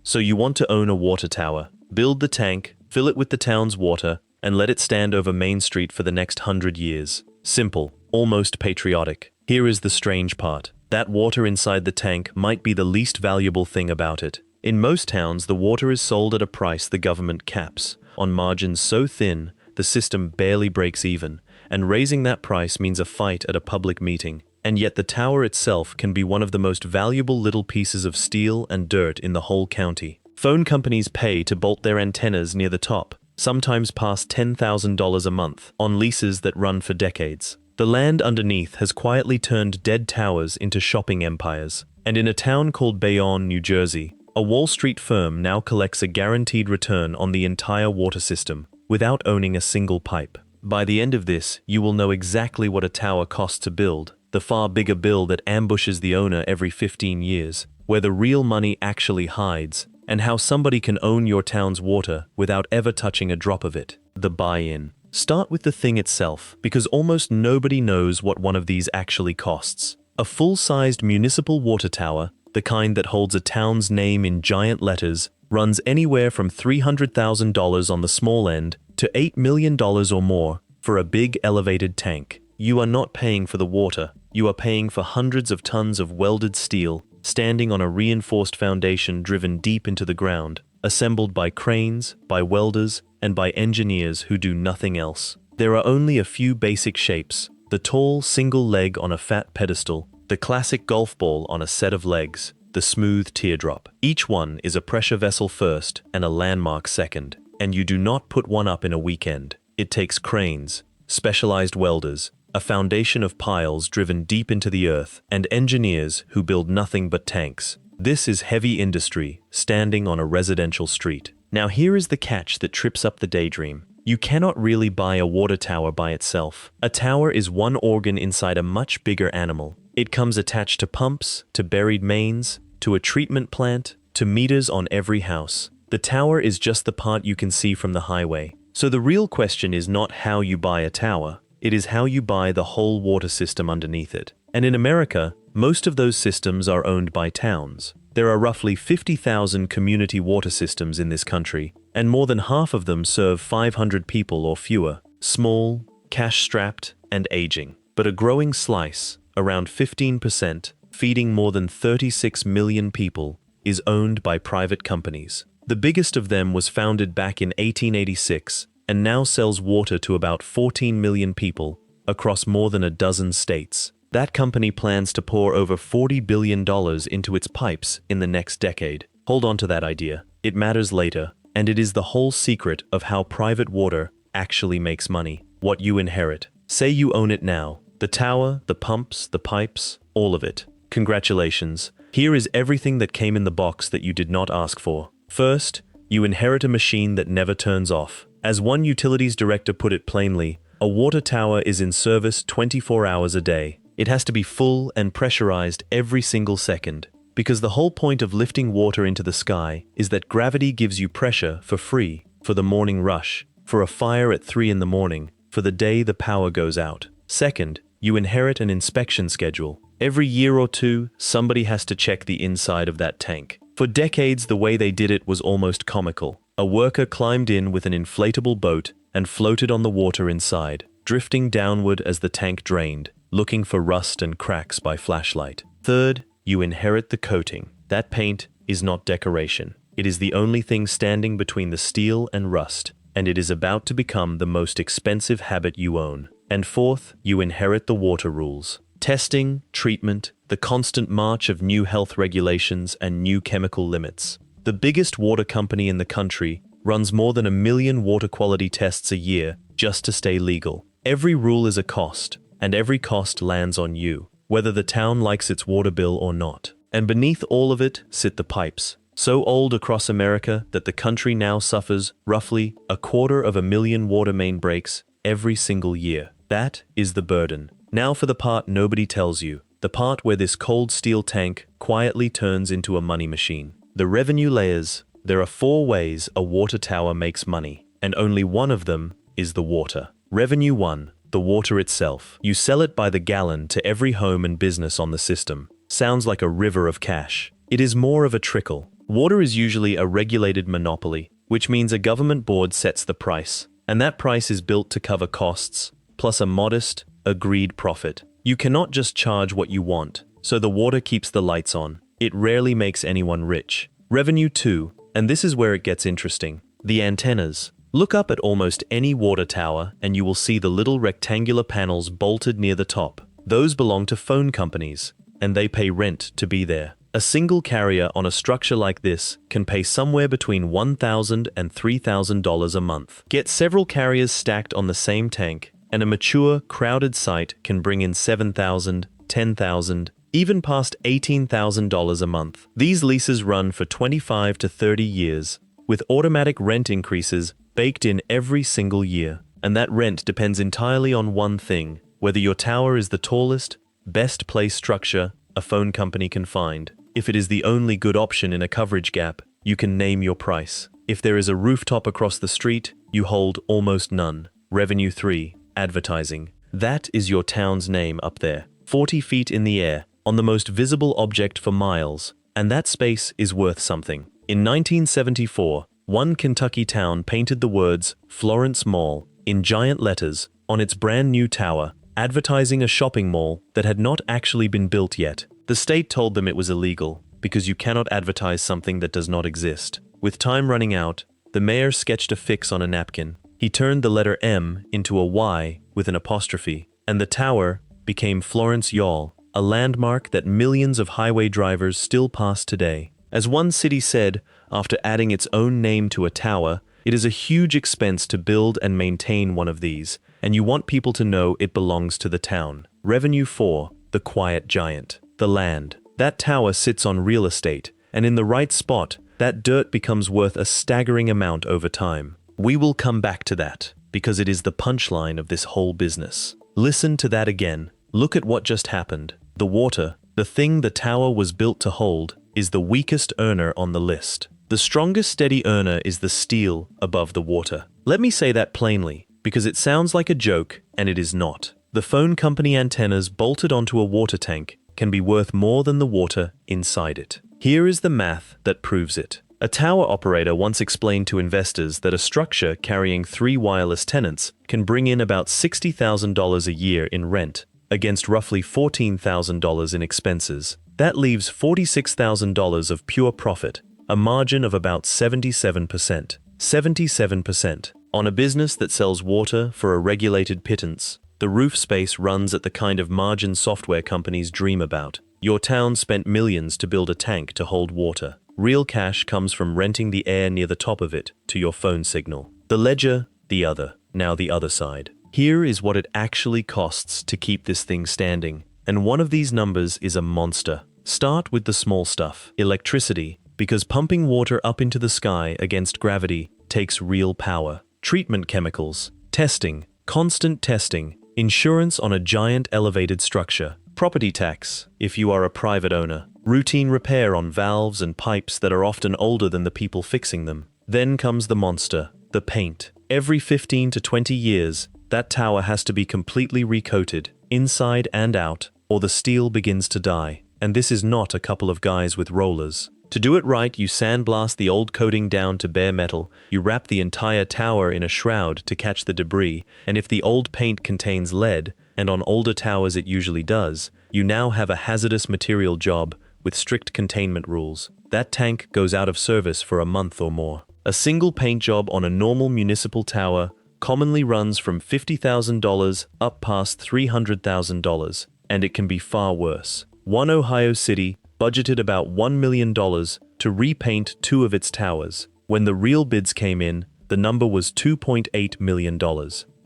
So you want to own a water tower, build the tank, fill it with the town's water, and let it stand over Main Street for the next 100 years. Simple, almost patriotic. Here is the strange part. That water inside the tank might be the least valuable thing about it. In most towns, the water is sold at a price the government caps, on margins so thin the system barely breaks even, and raising that price means a fight at a public meeting. And yet the tower itself can be one of the most valuable little pieces of steel and dirt in the whole county. Phone companies pay to bolt their antennas near the top, sometimes past $10,000 a month, on leases that run for decades. The land underneath has quietly turned dead towers into shopping empires. And in a town called Bayonne, New Jersey, a Wall Street firm now collects a guaranteed return on the entire water system, without owning a single pipe. By the end of this, you will know exactly what a tower costs to build, the far bigger bill that ambushes the owner every 15 years, where the real money actually hides, and how somebody can own your town's water without ever touching a drop of it. The buy-in. Start with the thing itself, because almost nobody knows what one of these actually costs. A full-sized municipal water tower, the kind that holds a town's name in giant letters, runs anywhere from $300,000 on the small end to $8 million or more for a big elevated tank. You are not paying for the water, you are paying for hundreds of tons of welded steel, standing on a reinforced foundation driven deep into the ground, assembled by cranes, by welders, and by engineers who do nothing else. There are only a few basic shapes: the tall single leg on a fat pedestal, the classic golf ball on a set of legs, the smooth teardrop. Each one is a pressure vessel first and a landmark second, and you do not put one up in a weekend. It takes cranes, specialized welders, a foundation of piles driven deep into the earth, and engineers who build nothing but tanks. This is heavy industry, standing on a residential street. Now here is the catch that trips up the daydream. You cannot really buy a water tower by itself. A tower is one organ inside a much bigger animal. It comes attached to pumps, to buried mains, to a treatment plant, to meters on every house. The tower is just the part you can see from the highway. So the real question is not how you buy a tower, it is how you buy the whole water system underneath it. And in America, most of those systems are owned by towns. There are roughly 50,000 community water systems in this country, and more than half of them serve 500 people or fewer, small, cash-strapped, and aging. But a growing slice, around 15%, feeding more than 36 million people, is owned by private companies. The biggest of them was founded back in 1886 and now sells water to about 14 million people across more than a dozen states. That company plans to pour over $40 billion into its pipes in the next decade. Hold on to that idea. It matters later, and it is the whole secret of how private water actually makes money. What you inherit. Say you own it now. The tower, the pumps, the pipes, all of it. Congratulations. Here is everything that came in the box that you did not ask for. First, you inherit a machine that never turns off. As one utilities director put it plainly, a water tower is in service 24 hours a day. It has to be full and pressurized every single second, because the whole point of lifting water into the sky is that gravity gives you pressure for free, for the morning rush, for a fire at 3 in the morning, for the day the power goes out. Second, you inherit an inspection schedule. Every year or two, somebody has to check the inside of that tank. For decades, the way they did it was almost comical. A worker climbed in with an inflatable boat and floated on the water inside, drifting downward as the tank drained, looking for rust and cracks by flashlight. Third, you inherit the coating. That paint is not decoration. It is the only thing standing between the steel and rust, and it is about to become the most expensive habit you own. And fourth, you inherit the water rules. Testing, treatment, the constant march of new health regulations and new chemical limits. The biggest water company in the country runs more than 1 million water quality tests a year just to stay legal. Every rule is a cost, and every cost lands on you, whether the town likes its water bill or not. And beneath all of it sit the pipes, so old across America that the country now suffers roughly 250,000 water main breaks every single year. That is the burden. Now for the part nobody tells you, the part where this cold steel tank quietly turns into a money machine. The revenue layers. There are 4 ways a water tower makes money, and only one of them is the water. Revenue 1. The water itself. You sell it by the gallon to every home and business on the system. Sounds like a river of cash. It is more of a trickle. Water is usually a regulated monopoly, which means a government board sets the price, and that price is built to cover costs, plus a modest, agreed profit. You cannot just charge what you want, so the water keeps the lights on. It rarely makes anyone rich. Revenue 2, and this is where it gets interesting. The antennas. Look up at almost any water tower and you will see the little rectangular panels bolted near the top. Those belong to phone companies, and they pay rent to be there. A single carrier on a structure like this can pay somewhere between $1,000 and $3,000 a month. Get several carriers stacked on the same tank, and a mature, crowded site can bring in $7,000, $10,000, even past $18,000 a month. These leases run for 25 to 30 years, with automatic rent increases baked in every single year. And that rent depends entirely on one thing: whether your tower is the tallest, best placed structure a phone company can find. If it is the only good option in a coverage gap, you can name your price. If there is a rooftop across the street, you hold almost none. Revenue 3, advertising. That is your town's name up there, 40 feet in the air, on the most visible object for miles, and that space is worth something. In 1974, one Kentucky town painted the words Florence Mall in giant letters on its brand new tower, advertising a shopping mall that had not actually been built yet. The state told them it was illegal because you cannot advertise something that does not exist. With time running out, the mayor sketched a fix on a napkin. He turned the letter M into a Y with an apostrophe, and the tower became Florence Y'all, a landmark that millions of highway drivers still pass today. As one city said, after adding its own name to a tower, it is a huge expense to build and maintain one of these, and you want people to know it belongs to the town. Revenue 4, the quiet giant. The land. That tower sits on real estate, and in the right spot, that dirt becomes worth a staggering amount over time. We will come back to that, because it is the punchline of this whole business. Listen to that again. Look at what just happened. The water, the thing the tower was built to hold, is the weakest earner on the list. The strongest steady earner is the steel above the water. Let me say that plainly, because it sounds like a joke, and it is not. The phone company antennas bolted onto a water tank can be worth more than the water inside it. Here is the math that proves it. A tower operator once explained to investors that a structure carrying 3 wireless tenants can bring in about $60,000 a year in rent, against roughly $14,000 in expenses. That leaves $46,000 of pure profit, a margin of about 77%. 77%. On a business that sells water for a regulated pittance, the roof space runs at the kind of margin software companies dream about. Your town spent millions to build a tank to hold water. Real cash comes from renting the air near the top of it to your phone signal. The ledger, the other. Now the other side. Here is what it actually costs to keep this thing standing. And one of these numbers is a monster. Start with the small stuff. Electricity, because pumping water up into the sky against gravity takes real power. Treatment chemicals. Testing. Constant testing. Insurance on a giant elevated structure. Property tax, if you are a private owner. Routine repair on valves and pipes that are often older than the people fixing them. Then comes the monster, the paint. Every 15 to 20 years, that tower has to be completely recoated, inside and out, or the steel begins to die. And this is not a couple of guys with rollers. To do it right, you sandblast the old coating down to bare metal, you wrap the entire tower in a shroud to catch the debris, and if the old paint contains lead, and on older towers it usually does, you now have a hazardous material job with strict containment rules. That tank goes out of service for a month or more. A single paint job on a normal municipal tower commonly runs from $50,000 up past $300,000, and it can be far worse. One Ohio city budgeted about $1 million to repaint 2 of its towers. When the real bids came in, the number was $2.8 million.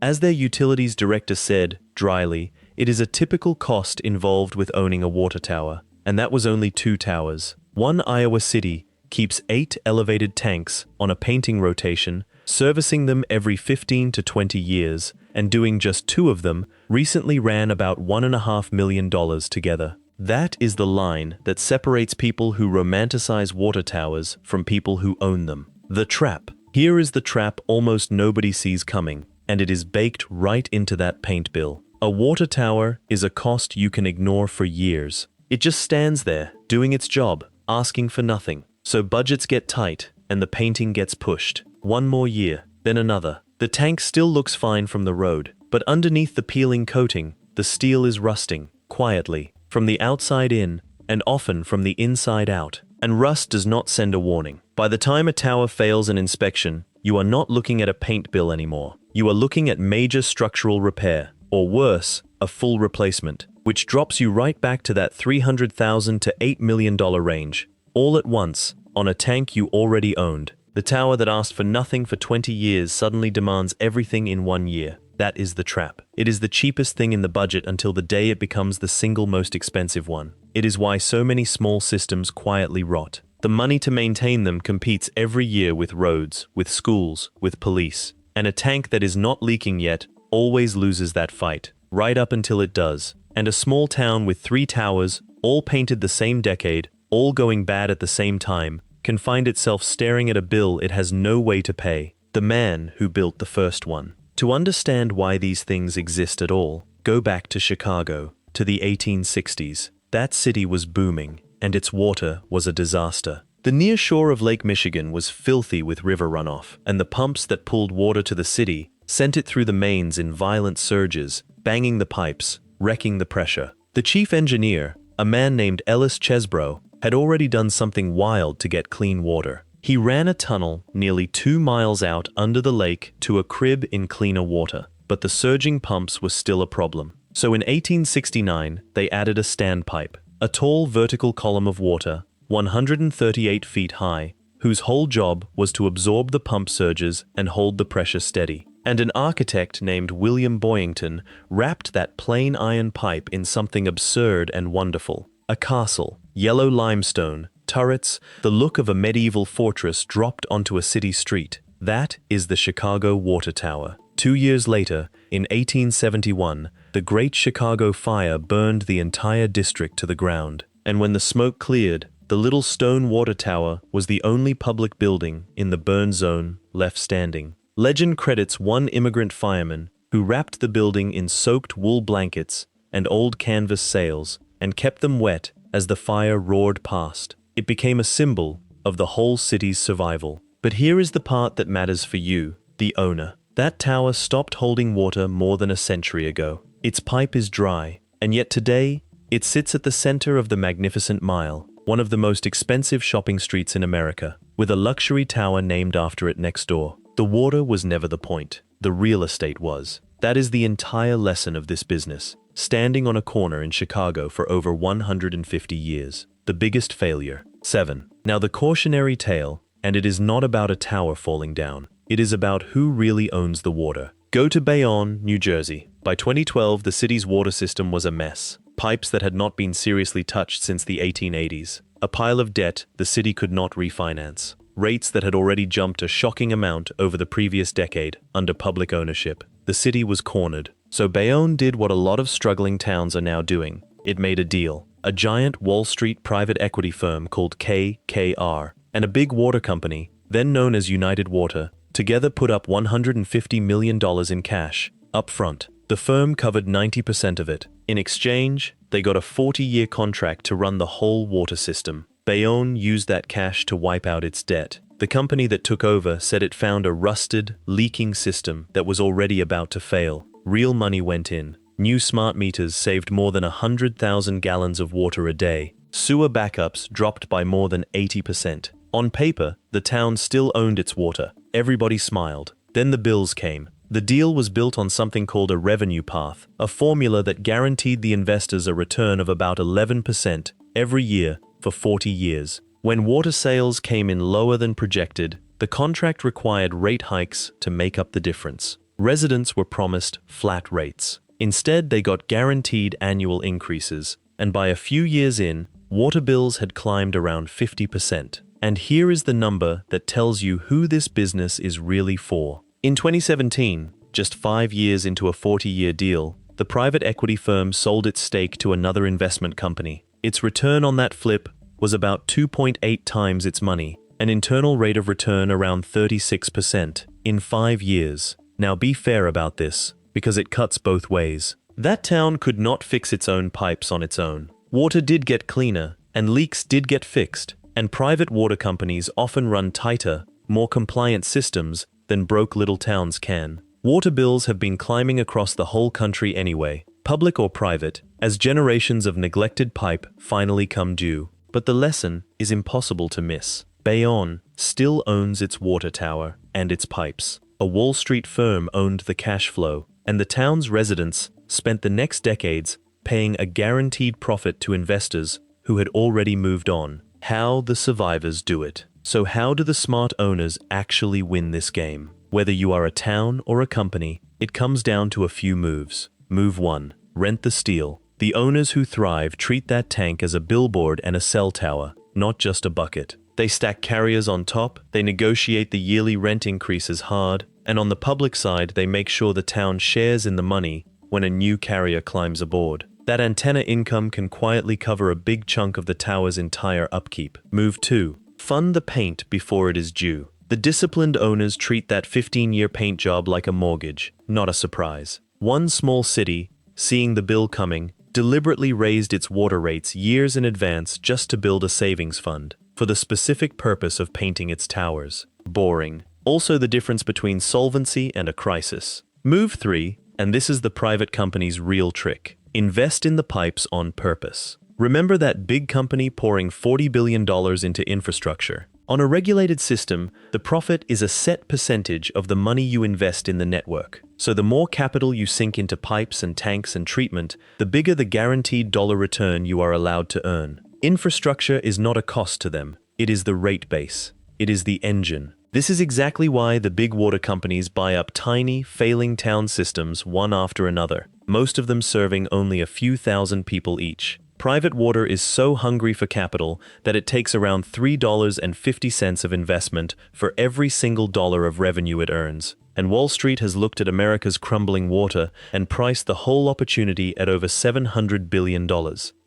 As their utilities director said, dryly, it is a typical cost involved with owning a water tower. And that was only 2 towers. One Iowa city keeps 8 elevated tanks on a painting rotation, servicing them every 15 to 20 years, and doing just 2 of them recently ran about $1.5 million together. That is the line that separates people who romanticize water towers from people who own them. The trap. Here is the trap almost nobody sees coming, and it is baked right into that paint bill. A water tower is a cost you can ignore for years. It just stands there, doing its job, asking for nothing. So budgets get tight, and the painting gets pushed. One more year, then another. The tank still looks fine from the road, but underneath the peeling coating, the steel is rusting, quietly, from the outside in, and often from the inside out. And rust does not send a warning. By the time a tower fails an inspection, you are not looking at a paint bill anymore. You are looking at major structural repair, or worse, a full replacement, which drops you right back to that $300,000 to $8 million range, all at once, on a tank you already owned. The tower that asked for nothing for 20 years suddenly demands everything in 1 year. That is the trap. It is the cheapest thing in the budget until the day it becomes the single most expensive one. It is why so many small systems quietly rot. The money to maintain them competes every year with roads, with schools, with police. And a tank that is not leaking yet always loses that fight, right up until it does. And a small town with 3 towers, all painted the same decade, all going bad at the same time, can find itself staring at a bill it has no way to pay. The man who built the first one. To understand why these things exist at all, go back to Chicago, to the 1860s. That city was booming, and its water was a disaster. The near shore of Lake Michigan was filthy with river runoff, and the pumps that pulled water to the city sent it through the mains in violent surges, banging the pipes, wrecking the pressure. The chief engineer, a man named Ellis Chesbrough, had already done something wild to get clean water. He ran a tunnel nearly 2 miles out under the lake to a crib in cleaner water, but the surging pumps were still a problem. So in 1869, they added a standpipe, a tall vertical column of water, 138 feet high, whose whole job was to absorb the pump surges and hold the pressure steady. And an architect named William Boyington wrapped that plain iron pipe in something absurd and wonderful. A castle, yellow limestone, turrets, the look of a medieval fortress dropped onto a city street. That is the Chicago Water Tower. 2 years later, in 1871, the Great Chicago Fire burned the entire district to the ground. And when the smoke cleared, the little stone water tower was the only public building in the burn zone left standing. Legend credits one immigrant fireman who wrapped the building in soaked wool blankets and old canvas sails and kept them wet as the fire roared past. It became a symbol of the whole city's survival. But here is the part that matters for you, the owner. That tower stopped holding water more than a century ago. Its pipe is dry, and yet today, it sits at the center of the Magnificent Mile, one of the most expensive shopping streets in America, with a luxury tower named after it next door. The water was never the point. The real estate was. That is the entire lesson of this business, standing on a corner in Chicago for over 150 years. The biggest failure. 7. Now the cautionary tale, and it is not about a tower falling down. It is about who really owns the water. Go to Bayonne, New Jersey. By 2012, the city's water system was a mess. Pipes that had not been seriously touched since the 1880s. A pile of debt the city could not refinance. Rates that had already jumped a shocking amount over the previous decade under public ownership. The city was cornered. So Bayonne did what a lot of struggling towns are now doing. It made a deal. A giant Wall Street private equity firm called KKR and a big water company, then known as United Water, together put up $150 million in cash, up front. The firm covered 90% of it. In exchange, they got a 40-year contract to run the whole water system. Bayonne used that cash to wipe out its debt. The company that took over said it found a rusted, leaking system that was already about to fail. Real money went in. New smart meters saved more than 100,000 gallons of water a day. Sewer backups dropped by more than 80%. On paper, the town still owned its water. Everybody smiled. Then the bills came. The deal was built on something called a revenue path, a formula that guaranteed the investors a return of about 11% every year for 40 years. When water sales came in lower than projected, the contract required rate hikes to make up the difference. Residents were promised flat rates. Instead, they got guaranteed annual increases, and by a few years in, water bills had climbed around 50%. And here is the number that tells you who this business is really for. In 2017, just 5 years into a 40-year deal, the private equity firm sold its stake to another investment company. Its return on that flip was about 2.8 times its money, an internal rate of return around 36% in 5 years. Now be fair about this, because it cuts both ways. That town could not fix its own pipes on its own. Water did get cleaner, and leaks did get fixed, And private water companies often run tighter, more compliant systems than broke little towns can. Water bills have been climbing across the whole country anyway, public or private, as generations of neglected pipe finally come due. But the lesson is impossible to miss. Bayonne still owns its water tower and its pipes. A Wall Street firm owned the cash flow, and the town's residents spent the next decades paying a guaranteed profit to investors who had already moved on. How the survivors do it. So how do the smart owners actually win this game? Whether you are a town or a company, it comes down to a few moves. Move 1. Rent the steel. The owners who thrive treat that tank as a billboard and a cell tower, not just a bucket. They stack carriers on top, they negotiate the yearly rent increases hard, and on the public side they make sure the town shares in the money when a new carrier climbs aboard. That antenna income can quietly cover a big chunk of the tower's entire upkeep. Move 2. Fund the paint before it is due. The disciplined owners treat that 15-year paint job like a mortgage, not a surprise. One small city, seeing the bill coming, deliberately raised its water rates years in advance just to build a savings fund, for the specific purpose of painting its towers. Boring. Also the difference between solvency and a crisis. Move 3, and this is the private company's real trick. Invest in the pipes on purpose. Remember that big company pouring $40 billion into infrastructure. On a regulated system, the profit is a set percentage of the money you invest in the network. So the more capital you sink into pipes and tanks and treatment, the bigger the guaranteed dollar return you are allowed to earn. Infrastructure is not a cost to them. It is the rate base. It is the engine. This is exactly why the big water companies buy up tiny, failing town systems one after another, most of them serving only a few thousand people each. Private water is so hungry for capital that it takes around $3.50 of investment for every single dollar of revenue it earns. And Wall Street has looked at America's crumbling water and priced the whole opportunity at over $700 billion.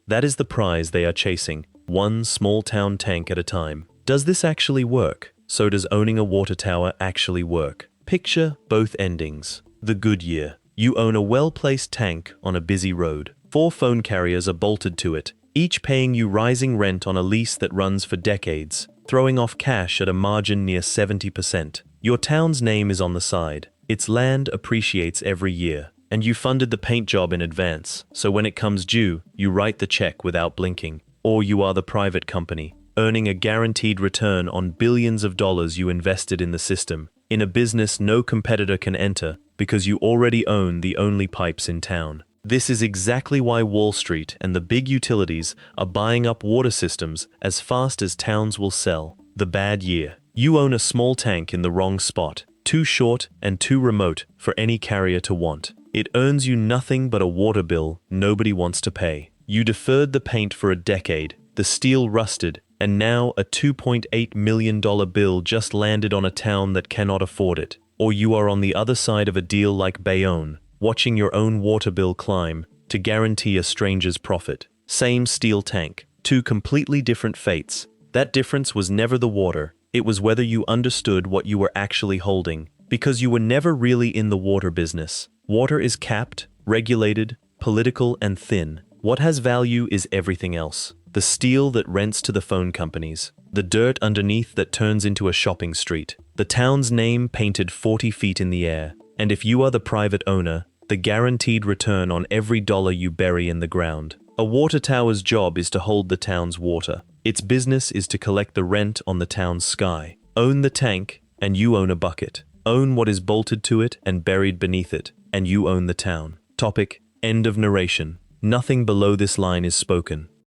That is the prize they are chasing, one small town tank at a time. Does this actually work? So does owning a water tower actually work? Picture both endings. The good year. You own a well-placed tank on a busy road. 4 phone carriers are bolted to it, each paying you rising rent on a lease that runs for decades, throwing off cash at a margin near 70%. Your town's name is on the side. Its land appreciates every year, and you funded the paint job in advance, so when it comes due, you write the check without blinking. Or you are the private company, earning a guaranteed return on billions of dollars you invested in the system, in a business no competitor can enter because you already own the only pipes in town. This is exactly why Wall Street and the big utilities are buying up water systems as fast as towns will sell. The bad year. You own a small tank in the wrong spot, too short and too remote for any carrier to want. It earns you nothing but a water bill nobody wants to pay. You deferred the paint for a decade, the steel rusted, and now a $2.8 million bill just landed on a town that cannot afford it. Or you are on the other side of a deal like Bayonne, watching your own water bill climb to guarantee a stranger's profit. Same steel tank, 2 completely different fates. That difference was never the water, it was whether you understood what you were actually holding, because you were never really in the water business. Water is capped, regulated, political, and thin. What has value is everything else. The steel that rents to the phone companies, the dirt underneath that turns into a shopping street, the town's name painted 40 feet in the air. And if you are the private owner, the guaranteed return on every dollar you bury in the ground. A water tower's job is to hold the town's water. Its business is to collect the rent on the town's sky. Own the tank, and you own a bucket. Own what is bolted to it and buried beneath it, and you own the town. Topic. End of narration. Nothing below this line is spoken.